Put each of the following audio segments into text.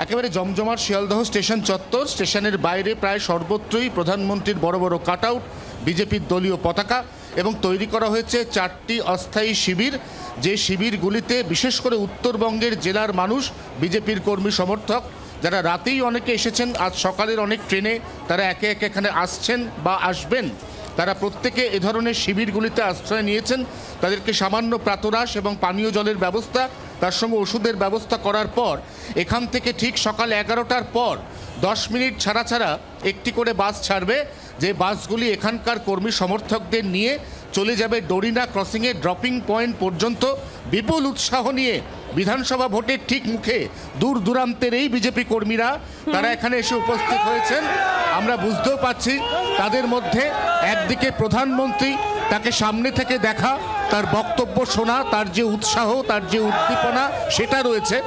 একেবারে জমজমাট শিয়ালদহ স্টেশন চত্বর, স্টেশনের বাইরে প্রায় সর্বত্রই প্রধানমন্ত্রীর বড় বড় কাটআউট, বিজেপির দলীয় পতাকা এবং তৈরি করা হয়েছে 4টি অস্থায়ী শিবির, যে শিবিরগুলিতে বিশেষ করে উত্তরবঙ্গের জেলার মানুষ, বিজেপির কর্মী সমর্থক যারা রাতেই অনেকে এসেছেন, আজ সকালের অনেক ট্রেনে তারা একে একে এখানে আসছেন বা আসবেন, তারা প্রত্যেকে এ ধরনের শিবিরগুলিতে আশ্রয় নিয়েছেন। তাদেরকে সামান্য প্রাতরাশ এবং পানীয় জলের ব্যবস্থা, তার সঙ্গে ওষুধের ব্যবস্থা করার পর এখান থেকে ঠিক সকাল 11টার পর 10 মিনিট ছাড়া ছাড়া একটি করে বাস ছাড়বে, যে বাসগুলি এখানকার কর্মী সমর্থকদের নিয়ে চলে যাবে ডোরিনা ক্রসিংয়ে ড্রপিং পয়েন্ট পর্যন্ত। বিপুল উৎসাহ নিয়ে বিধানসভা ভোটের ঠিক মুখে দূর দূরান্তের এই বিজেপি কর্মীরা তারা এখানে এসে উপস্থিত হয়েছেন। আমরা বুঝতেও পাচ্ছি তাদের মধ্যে একদিকে প্রধানমন্ত্রী, তাকে সামনে থেকে দেখা, তার বক্তব্য শোনা, তার যে উৎসাহ, তার যে উদ্দীপনা সেটা রয়েছে,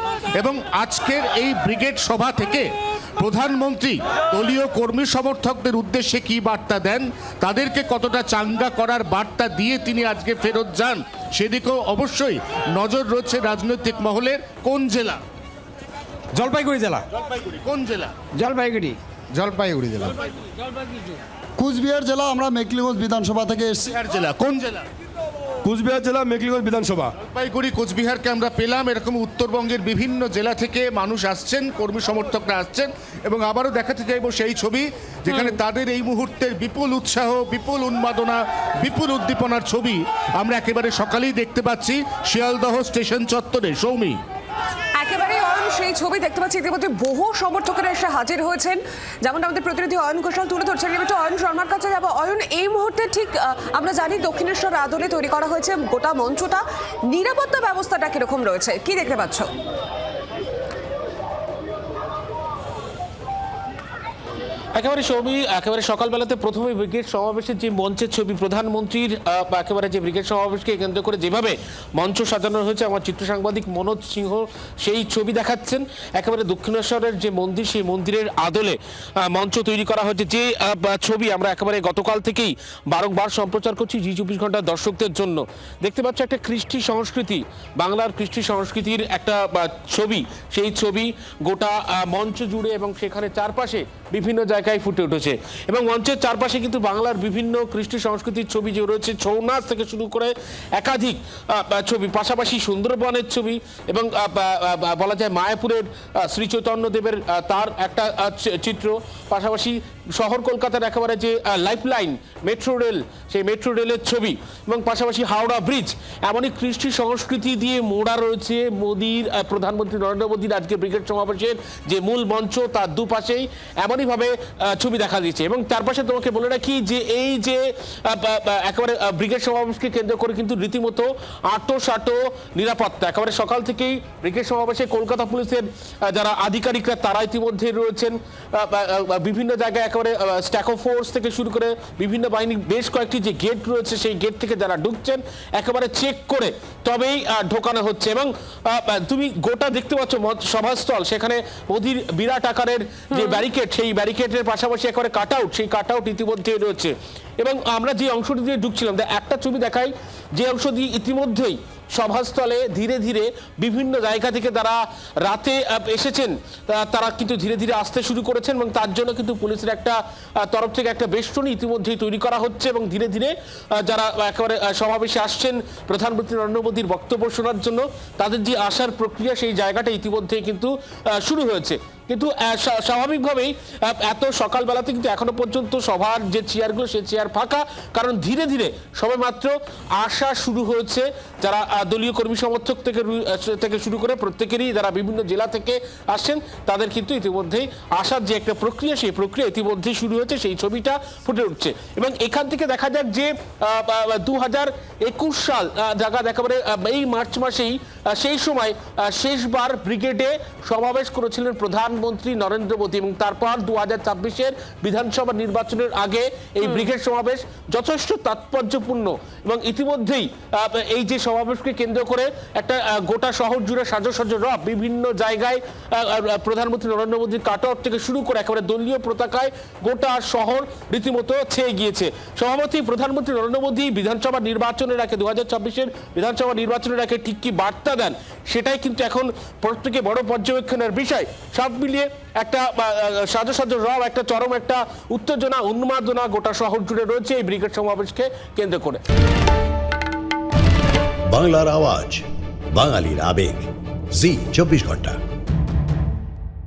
এবং আজকের এই ব্রিগেড সভা থেকে প্রধানমন্ত্রী দলীয় কর্মী সমর্থকদের উদ্দেশ্যে কি বার্তা দেন, তাদেরকে কতটা চাঙ্গা করার বার্তা দিয়ে তিনি আজকে ফেরত যান, সেদিকেও অবশ্যই নজর রয়েছে রাজনৈতিক মহলের। কোন জেলা? জলপাইগুড়ি জেলা। জলপাইগুড়ি। কোন জেলা? জলপাইগুড়ি। জলপাইগুড়ি জেলা। কুচবিহার জেলা। আমরা মেকলিগঞ্জ বিধানসভা থেকে এসেছি। জেলা কোন জেলা? কুচবিহার জেলা, মেকলিগঞ্জ বিধানসভা। জলপাইগুড়ি কোচবিহারকে আমরা পেলাম। এরকম উত্তরবঙ্গের বিভিন্ন জেলা থেকে মানুষ আসছেন, কর্মী সমর্থকরা আসছেন, এবং আবারও দেখাতে চাইব সেই ছবি যেখানে তাদের এই মুহূর্তের বিপুল উৎসাহ, বিপুল উন্মাদনা, বিপুল উদ্দীপনার ছবি আমরা একেবারে সকালেই দেখতে পাচ্ছি শিয়ালদহ স্টেশন চত্বরে। সৌমি, একেবারে সেই ছবি দেখতে পাচ্ছি। ইতিমধ্যে বহু সমর্থকেরা এসে হাজির হয়েছেন, যেমন আমাদের প্রতিনিধি অয়ন ঘোষাল তুলে ধরছেন। একটু অয়ন শর্মার কাছে যাবো। অয়ন, এই মুহূর্তে ঠিক আমরা জানি দক্ষিণেশ্বর আদলে তৈরি করা হয়েছে গোটা মঞ্চটা, নিরাপত্তা ব্যবস্থাটা কিরকম রয়েছে, কি দেখতে পাচ্ছ? একেবারে সৌমি, একেবারে সকালবেলাতে প্রথমে ব্রিগেড সমাবেশের যে মঞ্চের ছবি, প্রধানমন্ত্রীর একেবারে যে ব্রিগেড সমাবেশকে কেন্দ্র করে যেভাবে মঞ্চ সাজানো হয়েছে, আমার চিত্র সাংবাদিক মনোজ সিংহ সেই ছবি দেখাচ্ছেন। একেবারে দক্ষিণেশ্বরের যে মন্দির, সেই মন্দিরের আদলে মঞ্চ তৈরি করা হয়েছে, যে ছবি আমরা একেবারে গতকাল থেকেই বারংবার সম্প্রচার করছি জি 24 ঘন্টা দর্শকদের জন্য। দেখতে পাচ্ছ একটা কৃষ্টি সংস্কৃতি, বাংলার কৃষ্টি সংস্কৃতির একটা ছবি, সেই ছবি গোটা মঞ্চ জুড়ে এবং সেখানে চারপাশে বিভিন্ন জায়গায় ফুটে উঠেছে। এবং মঞ্চের চারপাশে কিন্তু বাংলার বিভিন্ন কৃষ্টি সংস্কৃতির ছবি যে রয়েছে, ছৌ নাচ থেকে শুরু করে একাধিক ছবি, পাশাপাশি সুন্দরবনের ছবি, এবং বলা যায় মায়াপুরের শ্রী চৈতন্য দেবের তার একটা চিত্র, পাশাপাশি শহর কলকাতার একেবারে যে লাইফ লাইন মেট্রো রেল, সেই মেট্রো রেলের ছবি, এবং পাশাপাশি হাওড়া ব্রিজ, এমনই কৃষ্টি সংস্কৃতি দিয়ে মোড়া রয়েছে মোদির, প্রধানমন্ত্রী নরেন্দ্র মোদীর আজকে ব্রিগেড সমাবেশের যে মূল মঞ্চ, তার দুপাশেই এমনইভাবে ছবি দেখা দিচ্ছে। এবং তার পাশে তোমাকে বলে রাখি যে এই যে একেবারে ব্রিগেড সমাবেশকে কেন্দ্র করে কিন্তু রীতিমতো আটো নিরাপত্তা। একেবারে সকাল থেকেই ব্রিগেড সমাবেশে কলকাতা পুলিশের যারা আধিকারিকরা তারা ইতিমধ্যে রয়েছেন, বিভিন্ন জায়গায় একেবারে স্ট্যাকো ফোর্স থেকে শুরু করে বিভিন্ন বাহিনী, বেশ কয়েকটি যে গেট রয়েছে সেই গেট থেকে যারা ঢুকছেন একেবারে চেক করে তবেই ঢোকানো হচ্ছে। এবং তুমি গোটা দেখতে পাচ্ছ সভাস্থল, সেখানে মোদির বিরাট আকারের যে ব্যারিকেড, সেই ব্যারিকেডের পাশাপাশি একেবারে কাটআউট, সেই কাটআউট ইতিমধ্যেই রয়েছে। এবং আমরা যে অংশটি দিয়ে ঢুকছিলাম, একটা ছবি দেখাই, যে অংশ দিয়ে ইতিমধ্যেই সভাস্থলে ধীরে ধীরে বিভিন্ন জায়গা থেকে যারা রাতে এসেছেন তারা কিন্তু ধীরে ধীরে আসতে শুরু করেছেন, এবং তার জন্য কিন্তু পুলিশের একটা তরফ থেকে একটা বেষ্টনী ইতিমধ্যেই তৈরি করা হচ্ছে। এবং ধীরে ধীরে যারা একেবারে সমাবেশে আসছেন প্রধানমন্ত্রী নরেন্দ্র মোদীর বক্তব্য শোনার জন্য, তাদের যে আসার প্রক্রিয়া সেই জায়গাটা ইতিমধ্যেই কিন্তু শুরু হয়েছে। কিন্তু স্বাভাবিকভাবেই এত সকালবেলাতে কিন্তু এখনো পর্যন্ত সভার যে চেয়ারগুলো, সেই চেয়ার ফাঁকা, কারণ ধীরে ধীরে সবে মাত্র আসা শুরু হয়েছে। যারা দলীয় কর্মী সমর্থক থেকে শুরু করে প্রত্যেকেরই যারা বিভিন্ন জেলা থেকে আসছেন, তাদের কিন্তু ইতিমধ্যেই আসার যে একটা প্রক্রিয়া, সেই প্রক্রিয়া ইতিমধ্যেই শুরু হয়েছে, সেই ছবিটা ফুটে উঠছে। এবং এখান থেকে দেখা যাক যে 2021 সাল জায়গা একেবারে এই মার্চ মাসেই সেই সময় শেষবার ব্রিগেডে সমাবেশ করেছিলেন প্রধানমন্ত্রী নরেন্দ্র মোদী, এবং তারপর 2024-এর বিধানসভা নির্বাচনের আগে এই ব্রিগেড সমাবেশ যথেষ্ট তাৎপর্যপূর্ণ। এবং ইতিমধ্যেই এই যে সমাবেশকে কেন্দ্র করে একটা গোটা শহর জুড়ে সাজসজ্জা রব, বিভিন্ন জায়গায় প্রধানমন্ত্রী নরেন্দ্র মোদীর কাটআউট থেকে শুরু করে একেবারে দলীয় পতাকায় গোটা শহর রীতিমতো ছেয়ে গিয়েছে। সভাপতি প্রধানমন্ত্রী নরেন্দ্র মোদী বিধানসভা নির্বাচনের আগে 2024-এর বিধানসভা নির্বাচনের আগে ঠিক কি বার্তা বার্তা দেন, সেটাই কিন্তু এখন প্রত্যেকে বড় পর্যবেক্ষণের বিষয়। সব মিলিয়ে একটা সাজো সাজো রব, একটা চরম একটা উত্তেজনা, উন্মাদনা গোটা শহর জুড়ে রয়েছে এই ব্রিগেড সমাবেশকে কেন্দ্র করে। বাংলার আওয়াজ, বাঙালির আবেগ, জি 24 ঘন্টা।